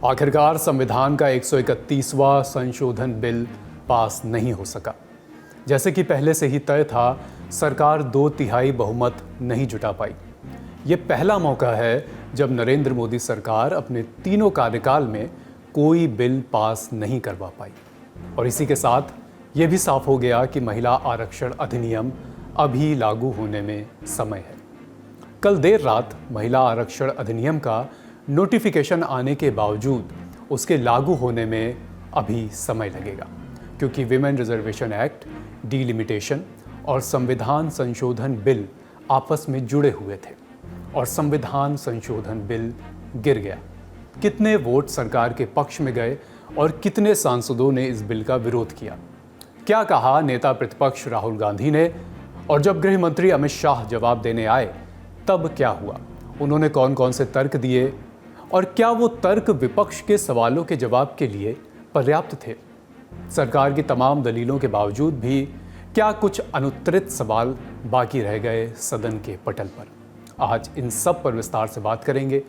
आखिरकार संविधान का 131वां संशोधन बिल पास नहीं हो सका। जैसे कि पहले से ही तय था, सरकार 2/3 बहुमत नहीं जुटा पाई। ये पहला मौका है जब नरेंद्र मोदी सरकार अपने तीनों कार्यकाल में कोई बिल पास नहीं करवा पाई। और इसी के साथ ये भी साफ हो गया कि महिला आरक्षण अधिनियम अभी लागू होने में समय है। कल देर रात महिला आरक्षण अधिनियम का नोटिफिकेशन आने के बावजूद उसके लागू होने में अभी समय लगेगा, क्योंकि विमेन रिजर्वेशन एक्ट, डिलिमिटेशन और संविधान संशोधन बिल आपस में जुड़े हुए थे और संविधान संशोधन बिल गिर गया। कितने वोट सरकार के पक्ष में गए और कितने सांसदों ने इस बिल का विरोध किया? क्या कहा नेता प्रतिपक्ष राहुल गांधी ने? और जब गृह मंत्री अमित शाह जवाब देने आए तब क्या हुआ? उन्होंने कौन कौन से तर्क दिए और क्या वो तर्क विपक्ष के सवालों के जवाब के लिए पर्याप्त थे? सरकार की तमाम दलीलों के बावजूद भी क्या कुछ अनुत्तरित सवाल बाकी रह गए सदन के पटल पर? आज इन सब पर विस्तार से बात करेंगे।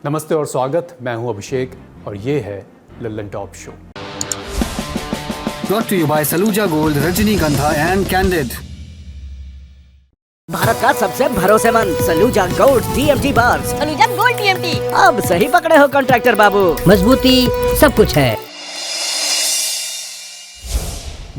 नमस्ते और स्वागत, मैं हूं अभिषेक और ये है Lallan top show. Brought to you by Saluja Gold, Rajnigandha and Candid. Bharat का सबसे भरोसेमंद Saluja gold TMT bars. Saluja gold TMT. अब सही पकड़े हो कॉन्ट्रैक्टर बाबू, मजबूती सब कुछ है।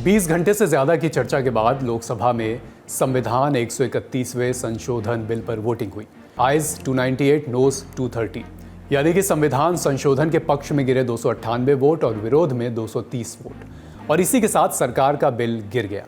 20 घंटे से ज्यादा की चर्चा के बाद लोकसभा में संविधान 131वें संशोधन बिल पर वोटिंग हुई। आइज 298, नोस 230, यानी कि संविधान संशोधन के पक्ष में गिरे 298 वोट और विरोध में 230 वोट। और इसी के साथ सरकार का बिल गिर गया।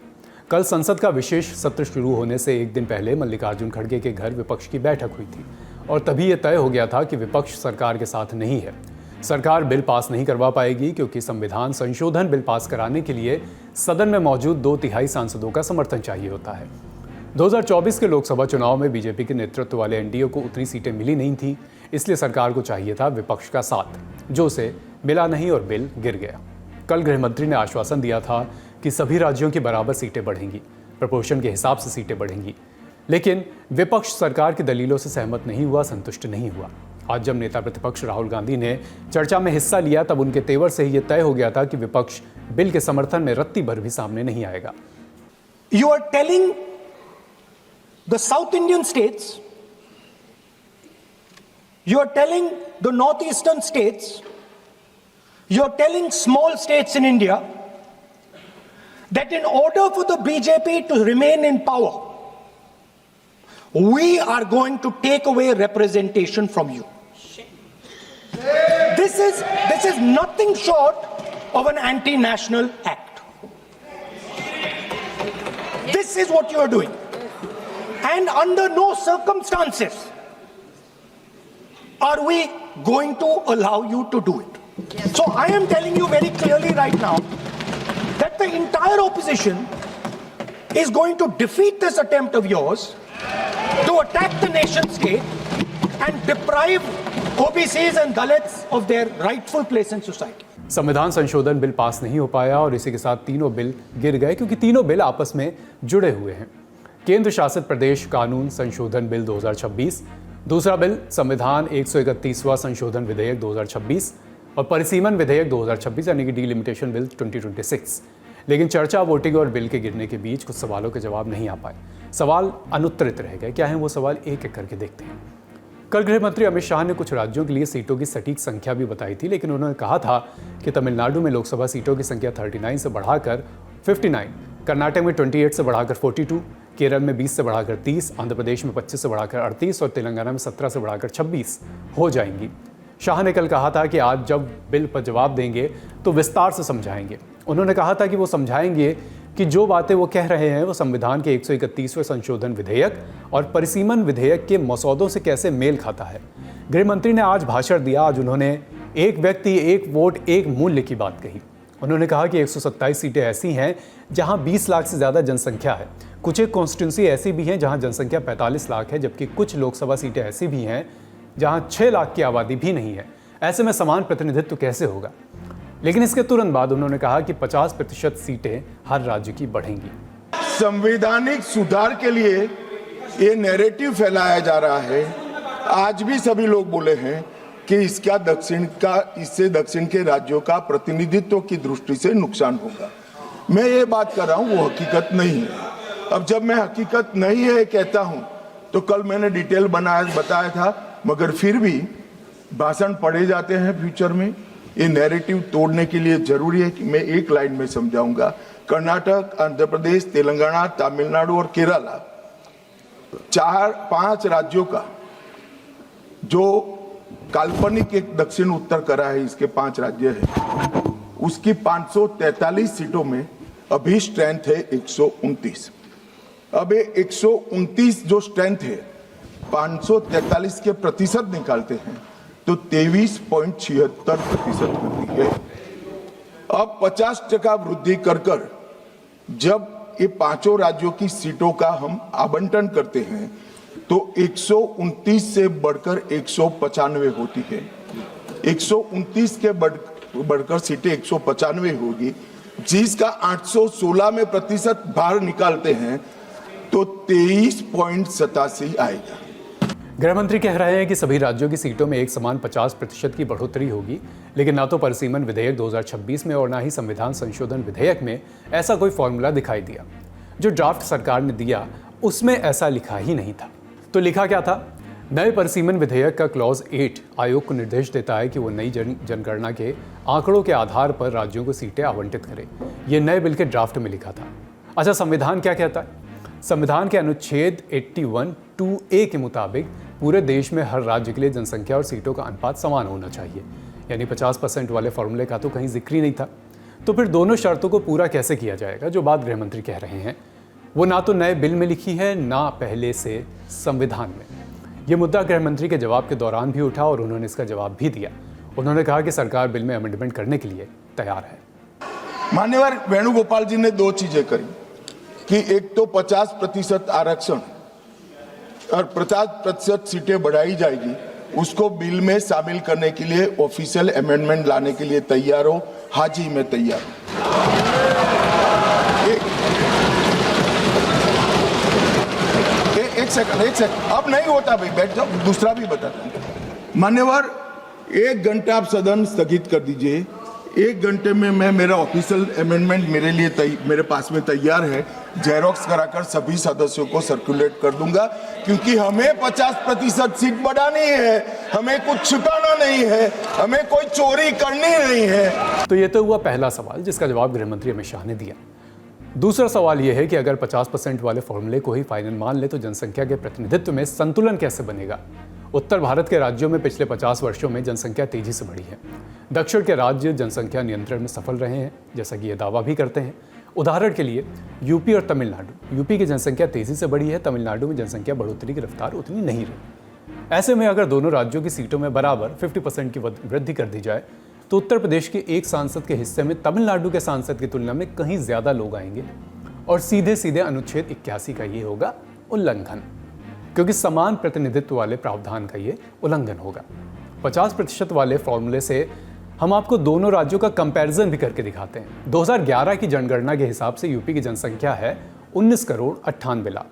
कल संसद का विशेष सत्र शुरू होने से एक दिन पहले मल्लिकार्जुन खड़गे के घर विपक्ष की बैठक हुई थी और तभी यह तय हो गया था कि विपक्ष सरकार के साथ नहीं है। सरकार बिल पास नहीं करवा पाएगी क्योंकि संविधान संशोधन बिल पास कराने के लिए सदन में मौजूद 2/3 सांसदों का समर्थन चाहिए होता है। 2024 के लोकसभा चुनाव में बीजेपी के नेतृत्व वाले एनडीए को उतनी सीटें मिली नहीं थी, इसलिए सरकार को चाहिए था विपक्ष का साथ, जो उसे मिला नहीं और बिल गिर गया। कल गृह मंत्री ने आश्वासन दिया था कि सभी राज्यों की बराबर सीटें बढ़ेंगी, प्रपोर्शन के हिसाब से सीटें बढ़ेंगी, लेकिन विपक्ष सरकार की दलीलों से सहमत नहीं हुआ, संतुष्ट नहीं हुआ। आज जब नेता प्रतिपक्ष राहुल गांधी ने चर्चा में हिस्सा लिया तब उनके तेवर से ही यह तय हो गया था कि विपक्ष बिल के समर्थन में रत्ती भर भी सामने नहीं आएगा। You are telling the South Indian states, you are telling the northeastern states, you are telling small states in India that in order for the BJP to remain in power, we are going to take away representation from you. This is nothing short of an anti-national act. This is what you are doing. And under no circumstances are we going to allow you to do it. So I am telling you very clearly right now that the entire opposition is going to defeat this attempt of yours to attack the nation state and deprive OBCs and Dalits of their rightful place in society. संविधान संशोधन bill pass नहीं हो पाया और इसी के साथ तीनों बिल गिर गए क्योंकि तीनों बिल आपस में जुड़े हुए हैं। केंद्र शासित प्रदेश कानून संशोधन बिल 2026, दूसरा बिल संविधान 131वां संशोधन विधेयक 2026 और परिसीमन विधेयक 2026 यानी कि डिलिमिटेशन बिल 2026। लेकिन चर्चा, वोटिंग और बिल के गिरने के बीच कुछ सवालों के जवाब नहीं आ पाए। सवाल अनुत्तरित रह गए। क्या है वो सवाल, एक एक करके देखते हैं। कल गृह मंत्री अमित शाह ने कुछ राज्यों के लिए सीटों की सटीक संख्या भी बताई थी, लेकिन उन्होंने कहा था कि तमिलनाडु में लोकसभा सीटों की संख्या 39 से बढ़ाकर 59, कर्नाटक में 28 से बढ़ाकर 42, केरल में 20 से बढ़ाकर 30, आंध्र प्रदेश में 25 से बढ़ाकर 38 और तेलंगाना में 17 से बढ़ाकर 26 हो जाएंगी। शाह ने कल कहा था कि आज जब बिल पर जवाब देंगे तो विस्तार से समझाएंगे। उन्होंने कहा था कि वो समझाएंगे कि जो बातें वो कह रहे हैं वो संविधान के 131वें संशोधन विधेयक और परिसीमन विधेयक के मसौदों से कैसे मेल खाता है। गृह मंत्री ने आज भाषण दिया। आज उन्होंने एक व्यक्ति एक वोट एक मूल्य की बात कही। उन्होंने कहा कि 127 सीटें ऐसी हैं जहां 20 लाख से ज़्यादा जनसंख्या है। कुछ एक कॉन्स्टिट्यूंसी ऐसी भी हैं जहां जनसंख्या 45 लाख है, जबकि कुछ लोकसभा सीटें ऐसी भी हैं जहां 6 लाख की आबादी भी नहीं है। ऐसे में समान प्रतिनिधित्व कैसे होगा? लेकिन इसके तुरंत बाद उन्होंने कहा कि 50% सीटें हर राज्य की बढ़ेंगी। संवैधानिक सुधार के लिए ये नैरेटिव फैलाया जा रहा है। आज भी सभी लोग बोले हैं कि इससे दक्षिण के राज्यों का प्रतिनिधित्व की दृष्टि से नुकसान होगा। मैं ये बात कर रहा हूं वो हकीकत नहीं है। अब जब मैं हकीकत नहीं है कहता हूं तो कल मैंने डिटेल बताया था, मगर फिर भी भाषण पढ़े जाते हैं फ्यूचर में। ये नैरेटिव तोड़ने के लिए जरूरी है कि मैं एक लाइन में समझाऊंगा। कर्नाटक, आंध्र प्रदेश, तेलंगाना, तमिलनाडु और केरला, 4-5 राज्यों का जो काल्पनिक एक दक्षिण उत्तर करा है, इसके 5 राज्य है, उसकी 543 सीटों में अभी स्ट्रेंथ है 129। अब ये 129 जो स्ट्रेंथ है 543 के प्रतिशत निकालते हैं तो 23.76% होती है। अब 50% वृद्धि कर जब ये 5 राज्यों की सीटों का हम आवंटन करते हैं तो 129 से बढ़कर 195 होती है। 129 के बढ़कर सीटें 195 होगी, जिसका 816 में प्रतिशत बाहर निकालते हैं तो 23.87 आएगा। गृह मंत्री कह रहे हैं कि सभी राज्यों की सीटों में एक समान 50% की बढ़ोतरी होगी, लेकिन ना तो परिसीमन विधेयक 2026 में और ना ही संविधान संशोधन विधेयक में ऐसा कोई फॉर्मूला दिखाई दिया। जो ड्राफ्ट सरकार ने दिया उसमें ऐसा लिखा ही नहीं था। तो लिखा क्या था? नए परिसीमन विधेयक का क्लॉज 8 आयोग को निर्देश देता है कि वो नई जनगणना के आंकड़ों के आधार पर राज्यों को सीटें आवंटित करे। ये नए बिल के ड्राफ्ट में लिखा था। अच्छा, संविधान क्या कहता है? संविधान के अनुच्छेद 81(2)(a) के मुताबिक पूरे देश में हर राज्य के लिए जनसंख्या और सीटों का अनुपात समान होना चाहिए। यानी 50% वाले फॉर्मूले का तो कहीं जिक्र ही नहीं था। तो फिर दोनों शर्तों को पूरा कैसे किया जाएगा? जो बात गृह मंत्री कह रहे हैं वो ना तो नए बिल में लिखी है, ना पहले से संविधान में। ये मुद्दा गृह मंत्री के जवाब के दौरान भी उठा और उन्होंने इसका जवाब भी दिया। उन्होंने कहा कि सरकार बिल में अमेंडमेंट करने के लिए तैयार है। मान्यवर वेणुगोपाल जी ने 2 चीजें करी कि एक तो 50% आरक्षण और 50% सीटें बढ़ाई जाएगी, उसको बिल में शामिल करने के लिए ऑफिशियल अमेंडमेंट लाने के लिए तैयार हो। हाँ जी, मैं तैयार हूं। एक सेकंड, अब नहीं होता भाई, बैठ जाओ, दूसरा भी बताता हूं। मान्यवर, 1 घंटा आप सदन स्थगित कर दीजिए। 1 घंटे में मैं मेरा ऑफिशियल अमेंडमेंट मेरे पास में तैयार है, जेरोक्स कराकर सभी सदस्यों को सर्कुलेट कर दूंगा, क्योंकि हमें 50% सीट बढ़ानी है, हमें कुछ छुपाना नहीं है, हमें कोई चोरी करनी नहीं है। तो ये तो हुआ पहला सवाल जिसका जवाब गृह मंत्री अमित शाह ने दिया। दूसरा सवाल यह है कि अगर 50% वाले फॉर्मूले को ही फाइनल मान ले तो जनसंख्या के प्रतिनिधित्व में संतुलन कैसे बनेगा? उत्तर भारत के राज्यों में पिछले 50 वर्षों में जनसंख्या तेजी से बढ़ी है। दक्षिण के राज्य जनसंख्या नियंत्रण में सफल रहे हैं, जैसा कि ये दावा भी करते हैं। उदाहरण के लिए यूपी और तमिलनाडु। यूपी की जनसंख्या तेजी से बढ़ी है, तमिलनाडु में जनसंख्या बढ़ोतरी की रफ्तार उतनी नहीं रही। ऐसे में अगर दोनों राज्यों की सीटों में बराबर 50% की वृद्धि कर दी जाए तो उत्तर प्रदेश के एक सांसद के हिस्से में तमिलनाडु के सांसद की तुलना में कहीं ज्यादा लोग आएंगे और सीधे सीधे अनुच्छेद 81 का ये होगा उल्लंघन, क्योंकि समान प्रतिनिधित्व वाले प्रावधान का ये उल्लंघन होगा। 50% वाले फॉर्मूले से हम आपको दोनों राज्यों का कंपैरिजन भी करके दिखाते हैं। 2011 की जनगणना के हिसाब से यूपी की जनसंख्या है 19 करोड़ 98 लाख,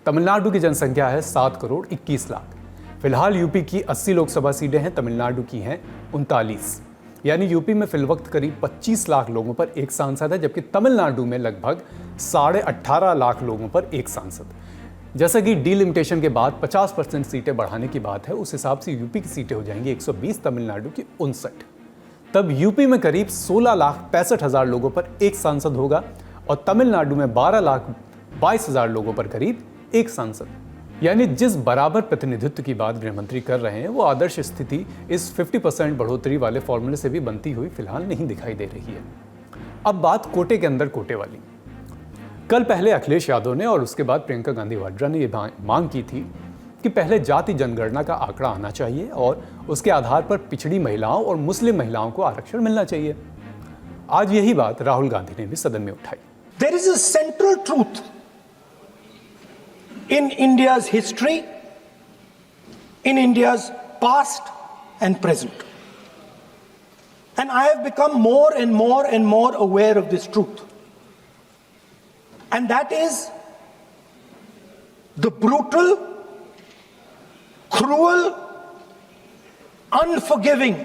तमिलनाडु की जनसंख्या है 7 करोड़ 21 लाख। फिलहाल यूपी की 80 लोकसभा सीटें हैं, तमिलनाडु की हैं 39। यानी यूपी में फिलवक्त करीब 25 लाख लोगों पर एक सांसद है, जबकि तमिलनाडु में लगभग 18.5 लाख लोगों पर एक सांसद। जैसा कि डीलिमिटेशन के बाद 50% सीटें बढ़ाने की बात है, उस हिसाब से यूपी की सीटें हो जाएंगी 120, तमिलनाडु की 59। तब यूपी में करीब 16,65,000 लोगों पर एक सांसद होगा और तमिलनाडु में 12,22,000 लोगों पर करीब एक सांसद। यानी जिस बराबर प्रतिनिधित्व की बात गृह मंत्री कर रहे हैं वो आदर्श स्थिति इस 50% बढ़ोतरी वाले फॉर्मूले से भी बनती हुई फिलहाल नहीं दिखाई दे रही है। अब बात कोटे के अंदर कोटे वाली। कल पहले अखिलेश यादव ने और उसके बाद प्रियंका गांधी वाड्रा ने यह मांग की थी कि पहले जाति जनगणना का आंकड़ा आना चाहिए और उसके आधार पर पिछड़ी महिलाओं और मुस्लिम महिलाओं को आरक्षण मिलना चाहिए। आज यही बात राहुल गांधी ने भी सदन में उठाई। There is a central truth in India's history, in India's past and present. And I have become more and more and more aware of this truth. And that is the brutal, cruel, unforgiving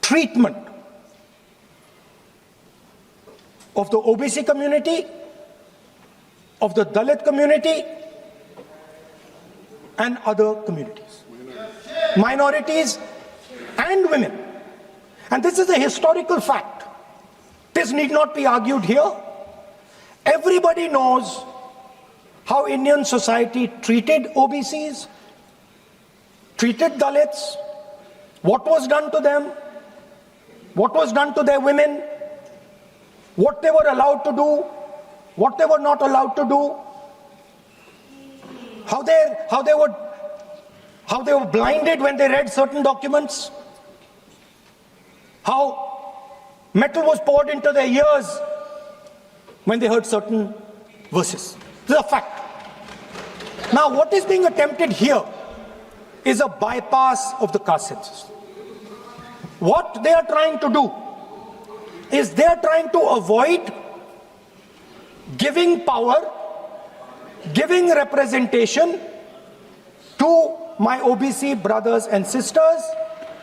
treatment of the OBC community, of the Dalit community, and other communities, minorities and women. And this is a historical fact. This need not be argued here. Everybody knows how Indian society treated OBCs, treated Dalits, what was done to them, what was done to their women, what they were allowed to do, what they were not allowed to do, how they were blinded when they read certain documents, how metal was poured into their ears when they heard certain verses. This is a fact. Now, what is being attempted here is a bypass of the caste census. What they are trying to do is they are trying to avoid giving power, giving representation to my OBC brothers and sisters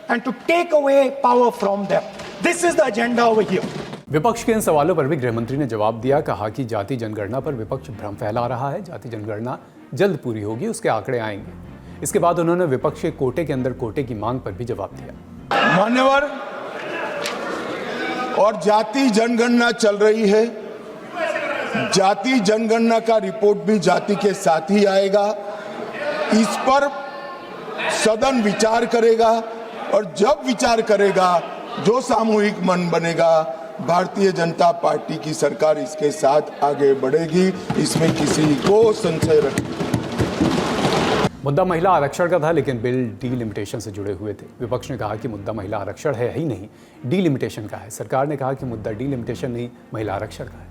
and to take away power from them. This is the agenda over here. विपक्ष के इन सवालों पर भी गृहमंत्री ने जवाब दिया, कहा कि जाति जनगणना पर विपक्ष भ्रम फैला रहा है। जाति जनगणना जल्द पूरी होगी, उसके आंकड़े आएंगे। इसके बाद उन्होंने विपक्ष के कोटे के अंदर कोटे की मांग पर भी जवाब दिया। मान्यवर, और जाति जनगणना चल रही है। जाति जनगणना का रिपोर्ट भी जाति के साथ ही आएगा। इस पर सदन विचार करेगा और जब विचार करेगा, जो सामूहिक मन बनेगा, भारतीय जनता पार्टी की सरकार इसके साथ आगे बढ़ेगी। इसमें किसी को संशय रखना। मुद्दा महिला आरक्षण का था, लेकिन बिल डीलिमिटेशन से जुड़े हुए थे। विपक्ष ने कहा कि मुद्दा महिला आरक्षण है ही नहीं, डीलिमिटेशन का है। सरकार ने कहा कि मुद्दा डीलिमिटेशन नहीं, महिला आरक्षण का है।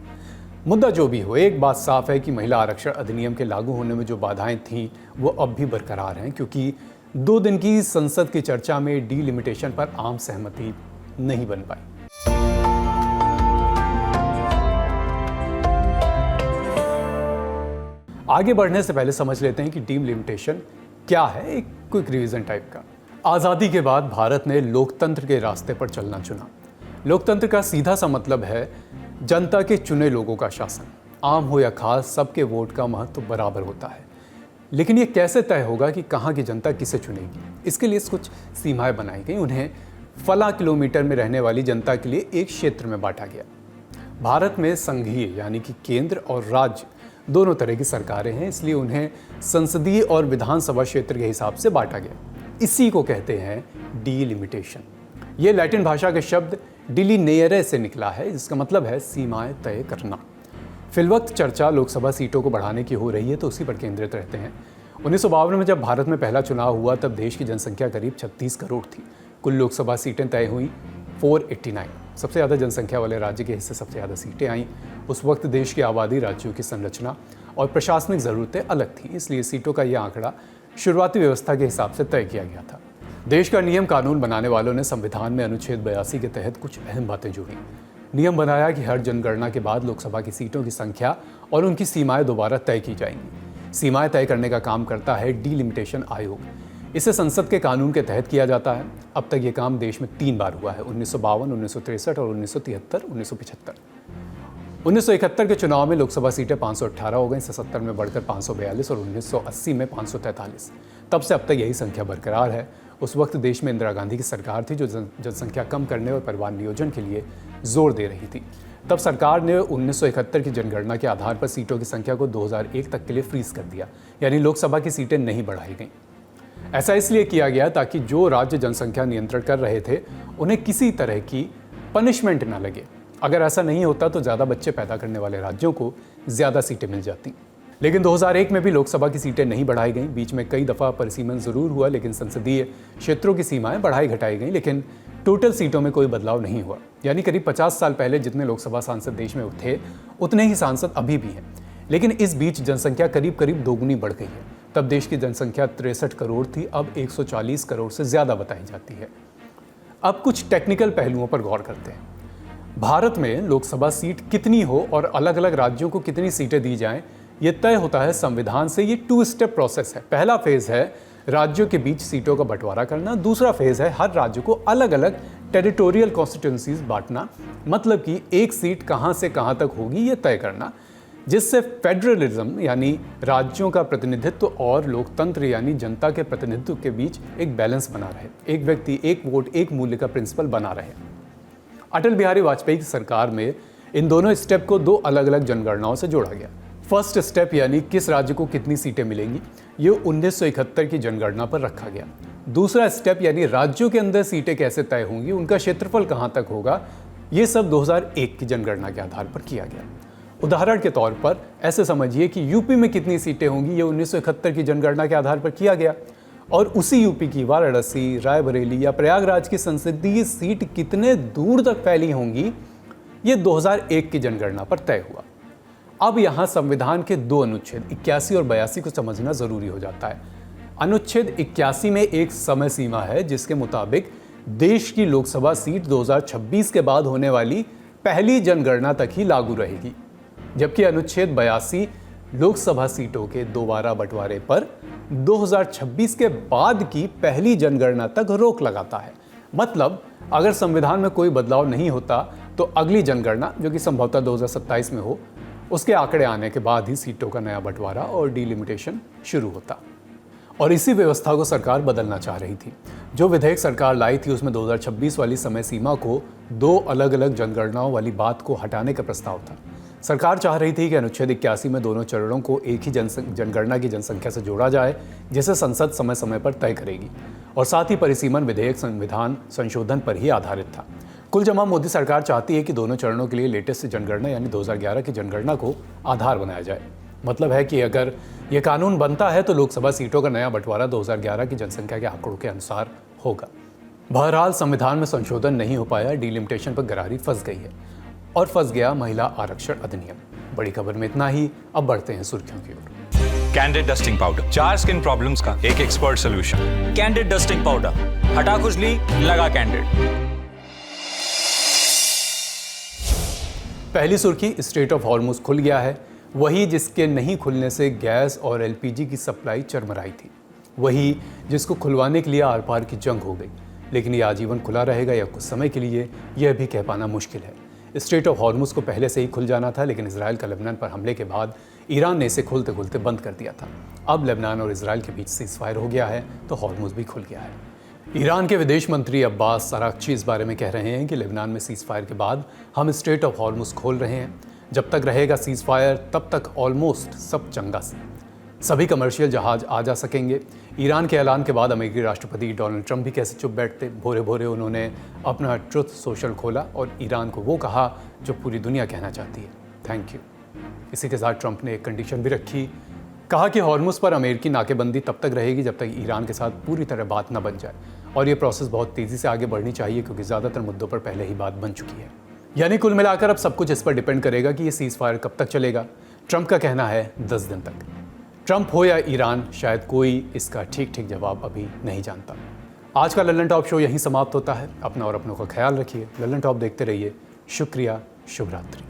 मुद्दा जो भी हो, एक बात साफ है कि महिला आरक्षण अधिनियम के लागू होने में जो बाधाएं थीं वो अब भी बरकरार हैं, क्योंकि 2 दिन की संसद की चर्चा में डीलिमिटेशन पर आम सहमति नहीं बन पाई। आगे बढ़ने से पहले समझ लेते हैं कि डीलिमिटेशन क्या है, एक क्विक रिवीजन टाइप का। आज़ादी के बाद भारत ने लोकतंत्र के रास्ते पर चलना चुना। लोकतंत्र का सीधा सा मतलब है जनता के चुने लोगों का शासन। आम हो या खास, सबके वोट का महत्व बराबर होता है। लेकिन ये कैसे तय होगा कि कहाँ की जनता किसे चुनेगी? इसके लिए कुछ सीमाएं बनाई गई। उन्हें फला किलोमीटर में रहने वाली जनता के लिए एक क्षेत्र में बांटा गया। भारत में संघीय यानी कि केंद्र और राज्य दोनों तरह की सरकारें हैं, इसलिए उन्हें संसदीय और विधानसभा क्षेत्र के हिसाब से बांटा गया। इसी को कहते हैं डीलिमिटेशन। ये लैटिन भाषा के शब्द डिलिनेयरे से निकला है, जिसका मतलब है सीमाएं तय करना। फिलवक्त चर्चा लोकसभा सीटों को बढ़ाने की हो रही है, तो उसी पर केंद्रित रहते हैं। 1952 में जब भारत में पहला चुनाव हुआ, तब देश की जनसंख्या करीब 36 करोड़ थी। कुल लोकसभा सीटें तय हुई 489। सबसे ज़्यादा जनसंख्या वाले राज्य के हिस्से सबसे ज़्यादा सीटें आईं। उस वक्त देश की आबादी, राज्यों की संरचना और प्रशासनिक ज़रूरतें अलग थीं, इसलिए सीटों का यह आंकड़ा शुरुआती व्यवस्था के हिसाब से तय किया गया था। देश का नियम कानून बनाने वालों ने संविधान में अनुच्छेद 82 के तहत कुछ अहम बातें जोड़ी। नियम बनाया कि हर जनगणना के बाद लोकसभा की सीटों की संख्या और उनकी सीमाएं दोबारा तय की जाएंगी। सीमाएं तय करने का काम करता है डीलिमिटेशन आयोग। इसे संसद के कानून के तहत किया जाता है। अब तक ये काम देश में 3 बार हुआ है, 1952, 1963 और 1973, 1975। 1971 के चुनाव में लोकसभा सीटें 518 हो गई, 77 में बढ़कर 542 और 1980 में 543। तब से अब तक यही संख्या बरकरार है। उस वक्त देश में इंदिरा गांधी की सरकार थी, जो जनसंख्या कम करने और परिवार नियोजन के लिए जोर दे रही थी। तब सरकार ने 1971 की जनगणना के आधार पर सीटों की संख्या को 2001 तक के लिए फ्रीज कर दिया, यानी लोकसभा की सीटें नहीं बढ़ाई गईं। ऐसा इसलिए किया गया ताकि जो राज्य जनसंख्या नियंत्रण कर रहे थे, उन्हें किसी तरह की पनिशमेंट ना लगे। अगर ऐसा नहीं होता तो ज़्यादा बच्चे पैदा करने वाले राज्यों को ज़्यादा सीटें मिल जाती। लेकिन 2001 में भी लोकसभा की सीटें नहीं बढ़ाई गईं। बीच में कई दफ़ा परिसीमन ज़रूर हुआ, लेकिन संसदीय क्षेत्रों की सीमाएं बढ़ाई घटाई गईं, लेकिन टोटल सीटों में कोई बदलाव नहीं हुआ। यानी करीब 50 साल पहले जितने लोकसभा सांसद देश में थे, उतने ही सांसद अभी भी हैं। लेकिन इस बीच जनसंख्या करीब करीब दोगुनी बढ़ गई है। तब देश की जनसंख्या 63 करोड़ थी, अब 140 करोड़ से ज़्यादा बताई जाती है। अब कुछ टेक्निकल पहलुओं पर गौर करते हैं। भारत में लोकसभा सीट कितनी हो और अलग अलग राज्यों को कितनी सीटें दी जाएं, ये तय होता है संविधान से। ये 2 स्टेप प्रोसेस है। पहला फेज है राज्यों के बीच सीटों का बंटवारा करना। दूसरा फेज है हर राज्य को अलग अलग टेरिटोरियल कॉन्स्टिट्यूंसीज बांटना, मतलब कि एक सीट कहां से कहां तक होगी ये तय करना, जिससे फेडरलिज्म यानी राज्यों का प्रतिनिधित्व और लोकतंत्र यानी जनता के प्रतिनिधित्व के बीच एक बैलेंस बना रहे, एक व्यक्ति एक वोट एक मूल्य का प्रिंसिपल बना रहे। अटल बिहारी वाजपेयी की सरकार में इन दोनों स्टेप को दो अलग अलग जनगणनाओं से जोड़ा गया। फर्स्ट स्टेप यानी किस राज्य को कितनी सीटें मिलेंगी, ये 1971 की जनगणना पर रखा गया। दूसरा स्टेप यानी राज्यों के अंदर सीटें कैसे तय होंगी, उनका क्षेत्रफल कहां तक होगा, ये सब 2001 की जनगणना के आधार पर किया गया। उदाहरण के तौर पर ऐसे समझिए कि यूपी में कितनी सीटें होंगी, ये 1971 की जनगणना के आधार पर किया गया, और उसी यूपी की वाराणसी, रायबरेली या प्रयागराज की संसदीय सीट कितने दूर तक फैली होंगी, ये 2001 की जनगणना पर तय हुआ। अब यहाँ संविधान के दो अनुच्छेद 81 और 82 को समझना जरूरी हो जाता है। अनुच्छेद 81 में एक समय सीमा है जिसके मुताबिक देश की लोकसभा सीट 2026 के बाद होने वाली पहली जनगणना तक ही लागू रहेगी, जबकि अनुच्छेद 82 लोकसभा सीटों के दोबारा बंटवारे पर 2026 के बाद की पहली जनगणना तक रोक लगाता है। मतलब अगर संविधान में कोई बदलाव नहीं होता तो अगली जनगणना, जो कि संभवतः 2027 में हो, उसके आंकड़े आने के बाद ही सीटों का नया बंटवारा और डिलिमिटेशन शुरू होता। और इसी व्यवस्था को सरकार बदलना चाह रही थी। जो विधेयक सरकार लाई थी उसमें 2026 वाली समय सीमा को दो अलग अलग जनगणनाओं वाली बात को हटाने का प्रस्ताव था। सरकार चाह रही थी कि अनुच्छेद 81 में दोनों चरणों को एक ही जनगणना की जनसंख्या से जोड़ा जाए, जिसे संसद समय समय पर तय करेगी, और साथ ही परिसीमन विधेयक संविधान संशोधन पर ही आधारित था। कुल जमा मोदी सरकार चाहती है कि दोनों चरणों के लिए लेटेस्ट जनगणना यानी 2011 की जनगणना को आधार बनाया जाए। मतलब है कि अगर ये कानून बनता है तो लोकसभा सीटों का नया बंटवारा 2011 की जनसंख्या के आंकड़ों के अनुसार होगा। बहरहाल संविधान में संशोधन नहीं हो पाया, डिलिमिटेशन पर गरारी फंस गई है, और फंस गया महिला आरक्षण अधिनियम। बड़ी खबर में इतना ही, अब बढ़ते हैं सुर्खियों की ओर। Candid dusting powder, 4 skin problems का एक expert solution. Candid dusting powder, हटा खुजली, लगा कैंडिड। पहली सुर्खी, स्ट्रेट ऑफ हॉर्मुज खुल गया है। वही जिसके नहीं खुलने से गैस और एलपीजी की सप्लाई चरमराई थी, वही जिसको खुलवाने के लिए आर पार की जंग हो गई। लेकिन ये आजीवन खुला रहेगा या कुछ समय के लिए, यह भी कह पाना मुश्किल है। स्ट्रेट ऑफ हॉर्मुज को पहले से ही खुल जाना था, लेकिन इजराइल का लेबनान पर हमले के बाद ईरान ने इसे खुलते खुलते बंद कर दिया था। अब लेबनान और इजराइल के बीच सीज़फायर हो गया है तो हॉर्मुज भी खुल गया है। ईरान के विदेश मंत्री अब्बास अराक्ची इस बारे में कह रहे हैं कि लेबनान में सीज़फायर के बाद हम स्ट्रेट ऑफ हॉर्मुज खोल रहे हैं। जब तक रहेगा सीज़फायर तब तक ऑलमोस्ट सब चंगा से सभी कमर्शियल जहाज आ जा सकेंगे। ईरान के ऐलान के बाद अमेरिकी राष्ट्रपति डोनाल्ड ट्रंप भी कैसे चुप बैठते। भोरे भोरे उन्होंने अपना ट्रुथ सोशल खोला और ईरान को वो कहा जो पूरी दुनिया कहना चाहती है, थैंक यू। इसी के साथ ट्रंप ने एक कंडीशन भी रखी, कहा कि हॉर्मुज पर अमेरिकी नाकेबंदी तब तक रहेगी जब तक ईरान के साथ पूरी तरह बात न बन जाए, और ये प्रोसेस बहुत तेज़ी से आगे बढ़नी चाहिए क्योंकि ज़्यादातर मुद्दों पर पहले ही बात बन चुकी है। यानी कुल मिलाकर अब सब कुछ इस पर डिपेंड करेगा कि ये सीज़फायर कब तक चलेगा। ट्रंप का कहना है 10 दिन तक। ट्रंप हो या ईरान, शायद कोई इसका ठीक ठीक जवाब अभी नहीं जानता। आज का लल्लन टॉप शो यहीं समाप्त होता है। अपना और अपनों का ख्याल रखिए। लल्लन टॉप देखते रहिए। शुक्रिया, शुभ रात्रि।